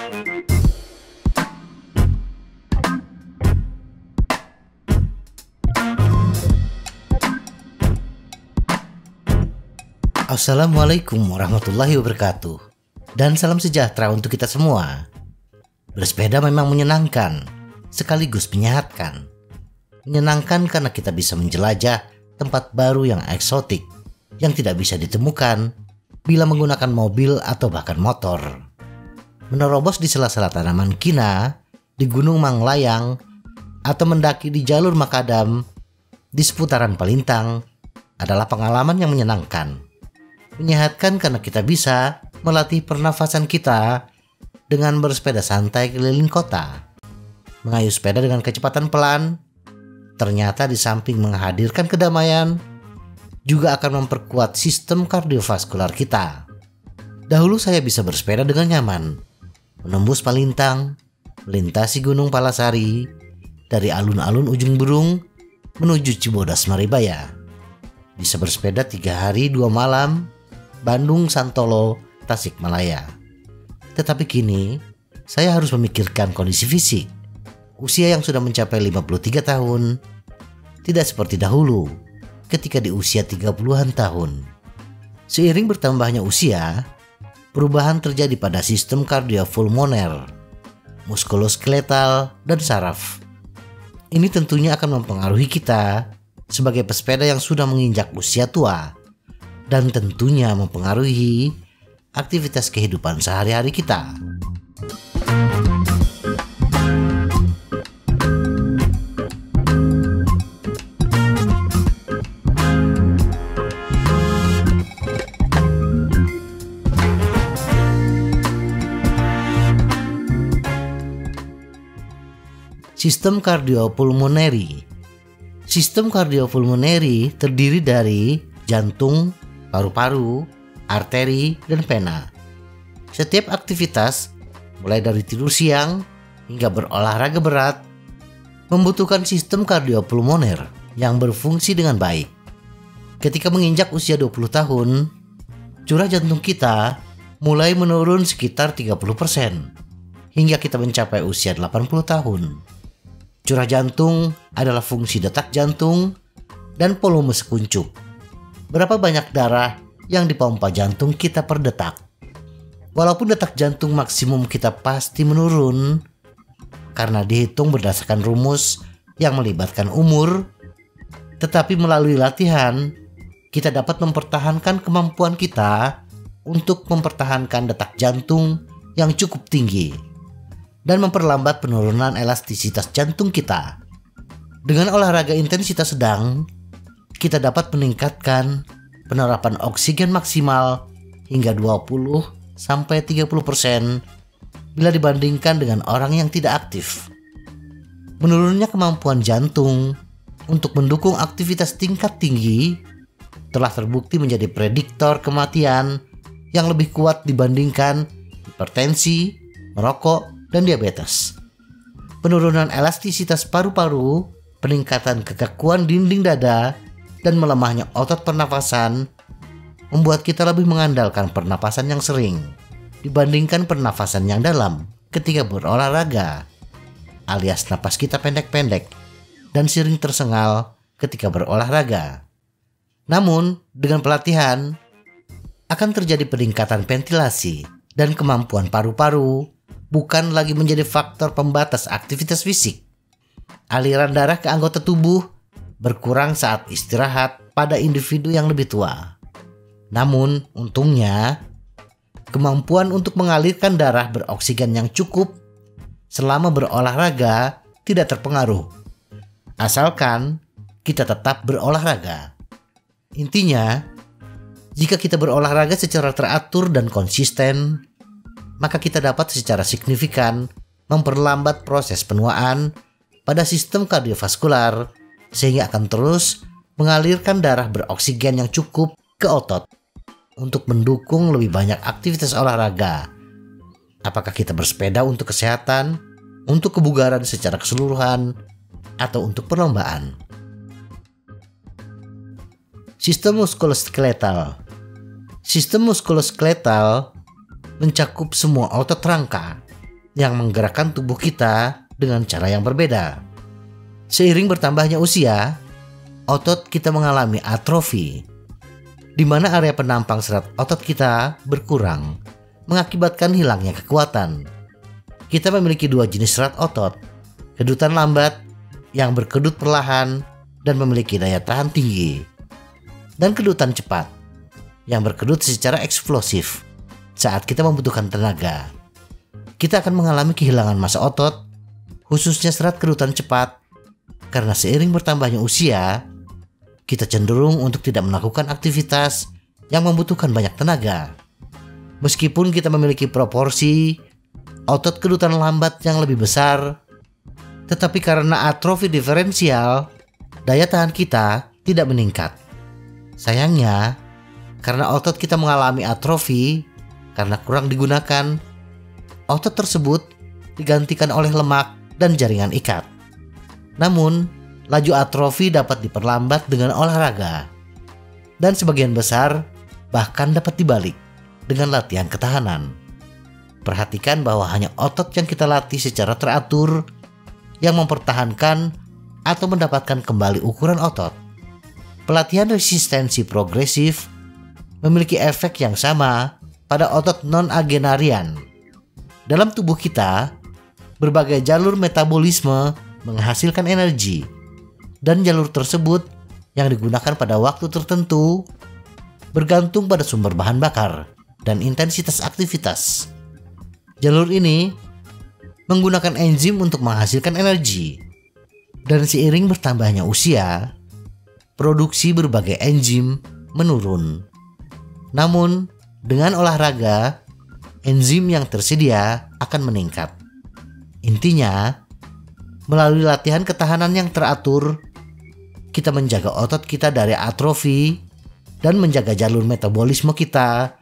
Assalamualaikum warahmatullahi wabarakatuh. Dan salam sejahtera untuk kita semua. Bersepeda memang menyenangkan, sekaligus menyehatkan. Menyenangkan karena kita bisa menjelajah tempat baru yang eksotik, yang tidak bisa ditemukan bila menggunakan mobil atau bahkan motor. Menerobos di sela-sela tanaman kina, di Gunung Manglayang, atau mendaki di jalur makadam, di seputaran Palintang, adalah pengalaman yang menyenangkan. Menyehatkan karena kita bisa melatih pernafasan kita dengan bersepeda santai keliling kota. Mengayuh sepeda dengan kecepatan pelan, ternyata di samping menghadirkan kedamaian, juga akan memperkuat sistem kardiovaskular kita. Dahulu saya bisa bersepeda dengan nyaman, menembus Palintang, melintasi Gunung Palasari, dari alun-alun Ujung Berung menuju Cibodas Maribaya. Bisa bersepeda 3 hari 2 malam, Bandung, Santolo, Tasikmalaya. Tetapi kini, saya harus memikirkan kondisi fisik. Usia yang sudah mencapai 53 tahun, tidak seperti dahulu ketika di usia 30-an tahun. Seiring bertambahnya usia, perubahan terjadi pada sistem kardiopulmoner, muskuloskeletal, dan saraf. Ini tentunya akan mempengaruhi kita sebagai pesepeda yang sudah menginjak usia tua, dan tentunya mempengaruhi aktivitas kehidupan sehari-hari kita. Sistem kardiopulmoneri. Sistem kardiopulmoneri terdiri dari jantung, paru-paru, arteri, dan vena. Setiap aktivitas, mulai dari tidur siang hingga berolahraga berat, membutuhkan sistem kardiopulmoner yang berfungsi dengan baik. Ketika menginjak usia 20 tahun, curah jantung kita mulai menurun sekitar 30% hingga kita mencapai usia 80 tahun. Curah jantung adalah fungsi detak jantung dan volume sekuncup. Berapa banyak darah yang dipompa jantung kita per detak. Walaupun detak jantung maksimum kita pasti menurun karena dihitung berdasarkan rumus yang melibatkan umur, tetapi melalui latihan kita dapat mempertahankan kemampuan kita untuk mempertahankan detak jantung yang cukup tinggi dan memperlambat penurunan elastisitas jantung kita. Dengan olahraga intensitas sedang, kita dapat meningkatkan penerapan oksigen maksimal hingga 20-30% bila dibandingkan dengan orang yang tidak aktif. Menurunnya kemampuan jantung untuk mendukung aktivitas tingkat tinggi telah terbukti menjadi prediktor kematian yang lebih kuat dibandingkan hipertensi, merokok, dan diabetes. Penurunan elastisitas paru-paru, peningkatan kekakuan dinding dada, dan melemahnya otot pernafasan membuat kita lebih mengandalkan pernapasan yang sering dibandingkan pernafasan yang dalam ketika berolahraga, alias napas kita pendek-pendek dan sering tersengal ketika berolahraga. Namun, dengan pelatihan akan terjadi peningkatan ventilasi dan kemampuan paru-paru bukan lagi menjadi faktor pembatas aktivitas fisik. Aliran darah ke anggota tubuh berkurang saat istirahat pada individu yang lebih tua. Namun, untungnya, kemampuan untuk mengalirkan darah beroksigen yang cukup selama berolahraga tidak terpengaruh, asalkan kita tetap berolahraga. Intinya, jika kita berolahraga secara teratur dan konsisten, maka kita dapat secara signifikan memperlambat proses penuaan pada sistem kardiovaskular, sehingga akan terus mengalirkan darah beroksigen yang cukup ke otot untuk mendukung lebih banyak aktivitas olahraga. Apakah kita bersepeda untuk kesehatan, untuk kebugaran secara keseluruhan, atau untuk perlombaan. Sistem muskuloskeletal. Sistem muskuloskeletal mencakup semua otot rangka, yang menggerakkan tubuh kita dengan cara yang berbeda. Seiring bertambahnya usia, otot kita mengalami atrofi, di mana area penampang serat otot kita berkurang, mengakibatkan hilangnya kekuatan. Kita memiliki dua jenis serat otot, kedutan lambat yang berkedut perlahan dan memiliki daya tahan tinggi, dan kedutan cepat yang berkedut secara eksplosif saat kita membutuhkan tenaga. Kita akan mengalami kehilangan massa otot, khususnya serat kedutan cepat, karena seiring bertambahnya usia, kita cenderung untuk tidak melakukan aktivitas yang membutuhkan banyak tenaga. Meskipun kita memiliki proporsi otot kedutan lambat yang lebih besar, tetapi karena atrofi diferensial, daya tahan kita tidak meningkat. Sayangnya, karena otot kita mengalami atrofi karena kurang digunakan, otot tersebut digantikan oleh lemak dan jaringan ikat. Namun, laju atrofi dapat diperlambat dengan olahraga, dan sebagian besar bahkan dapat dibalik dengan latihan ketahanan. Perhatikan bahwa hanya otot yang kita latih secara teratur yang mempertahankan atau mendapatkan kembali ukuran otot. Pelatihan resistensi progresif memiliki efek yang sama pada otot non-agenarian. Dalam tubuh kita, berbagai jalur metabolisme menghasilkan energi, dan jalur tersebut yang digunakan pada waktu tertentu bergantung pada sumber bahan bakar dan intensitas aktivitas. Jalur ini menggunakan enzim untuk menghasilkan energi, dan seiring bertambahnya usia, produksi berbagai enzim menurun. Namun, dengan olahraga, enzim yang tersedia akan meningkat. Intinya, melalui latihan ketahanan yang teratur, kita menjaga otot kita dari atrofi dan menjaga jalur metabolisme kita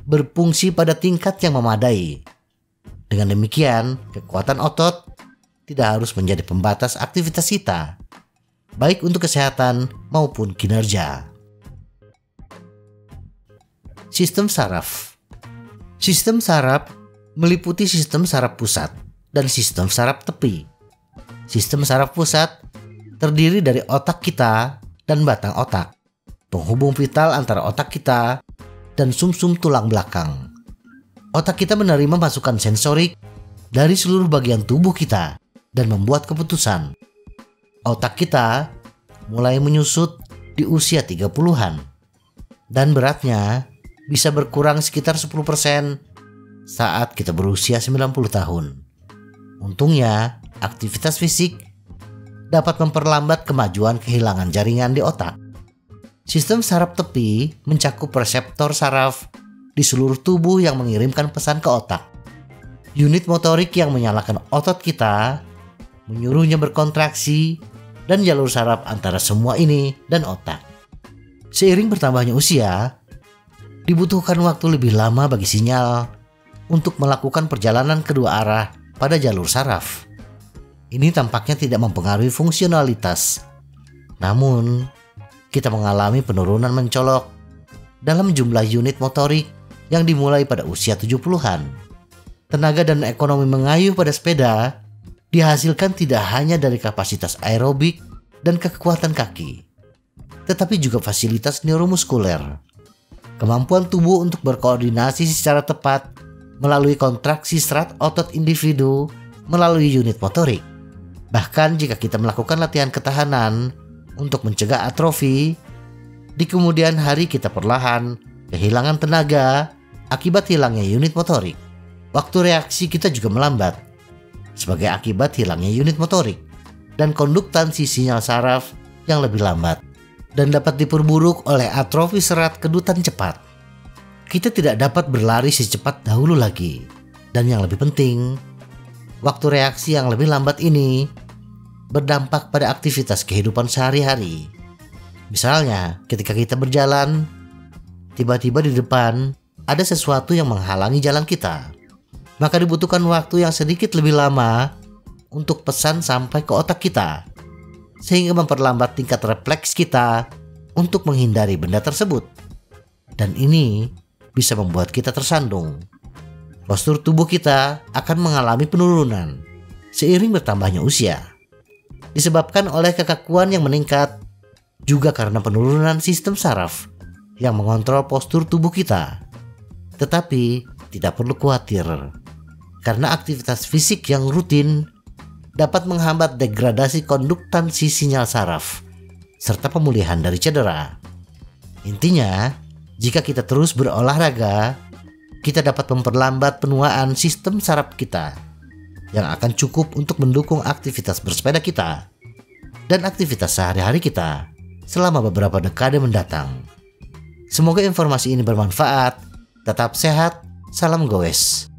berfungsi pada tingkat yang memadai. Dengan demikian, kekuatan otot tidak harus menjadi pembatas aktivitas kita, baik untuk kesehatan maupun kinerja. Sistem saraf. Sistem saraf meliputi sistem saraf pusat dan sistem saraf tepi. Sistem saraf pusat terdiri dari otak kita dan batang otak, penghubung vital antara otak kita dan sumsum tulang belakang. Otak kita menerima masukan sensorik dari seluruh bagian tubuh kita dan membuat keputusan. Otak kita mulai menyusut di usia 30-an dan beratnya bisa berkurang sekitar 10% saat kita berusia 90 tahun. Untungnya, aktivitas fisik dapat memperlambat kemajuan kehilangan jaringan di otak. Sistem saraf tepi mencakup reseptor saraf di seluruh tubuh yang mengirimkan pesan ke otak. Unit motorik yang menyalakan otot kita, menyuruhnya berkontraksi, dan jalur saraf antara semua ini dan otak. Seiring bertambahnya usia, dibutuhkan waktu lebih lama bagi sinyal untuk melakukan perjalanan kedua arah pada jalur saraf. Ini tampaknya tidak mempengaruhi fungsionalitas. Namun, kita mengalami penurunan mencolok dalam jumlah unit motorik yang dimulai pada usia 70-an. Tenaga dan ekonomi mengayuh pada sepeda dihasilkan tidak hanya dari kapasitas aerobik dan kekuatan kaki, tetapi juga fasilitas neuromuskuler. Kemampuan tubuh untuk berkoordinasi secara tepat melalui kontraksi serat otot individu melalui unit motorik. Bahkan jika kita melakukan latihan ketahanan untuk mencegah atrofi, di kemudian hari kita perlahan kehilangan tenaga akibat hilangnya unit motorik. Waktu reaksi kita juga melambat sebagai akibat hilangnya unit motorik dan konduktansi sinyal saraf yang lebih lambat, dan dapat diperburuk oleh atrofi serat kedutan cepat. Kita tidak dapat berlari secepat dahulu lagi, dan yang lebih penting, waktu reaksi yang lebih lambat ini berdampak pada aktivitas kehidupan sehari-hari. Misalnya, ketika kita berjalan, tiba-tiba di depan ada sesuatu yang menghalangi jalan kita. Maka dibutuhkan waktu yang sedikit lebih lama untuk pesan sampai ke otak kita, sehingga memperlambat tingkat refleks kita untuk menghindari benda tersebut. Dan ini bisa membuat kita tersandung. postur tubuh kita akan mengalami penurunan seiring bertambahnya usia. Disebabkan oleh kekakuan yang meningkat, juga karena penurunan sistem saraf yang mengontrol postur tubuh kita. Tetapi tidak perlu khawatir, karena aktivitas fisik yang rutin dapat menghambat degradasi konduktansi sinyal saraf serta pemulihan dari cedera. Intinya, jika kita terus berolahraga, kita dapat memperlambat penuaan sistem saraf kita yang akan cukup untuk mendukung aktivitas bersepeda kita dan aktivitas sehari-hari kita selama beberapa dekade mendatang. Semoga informasi ini bermanfaat. Tetap sehat, salam goes.